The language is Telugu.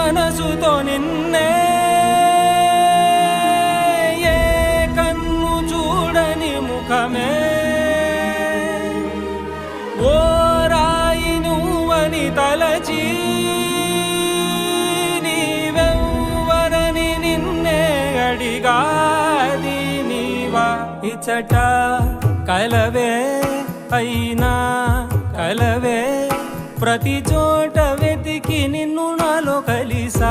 మనసుతో నిన్నే ఏ కన్ను చూడని ముఖమే ఓ రాయి నువ్వని తలచి నీవెవ్వరని నిన్నే అడిగాది నీవా ఇచ్చట కలవే అయినా కలవే ప్రతి చోట వెతికి నిన్ను నాలో కలిసా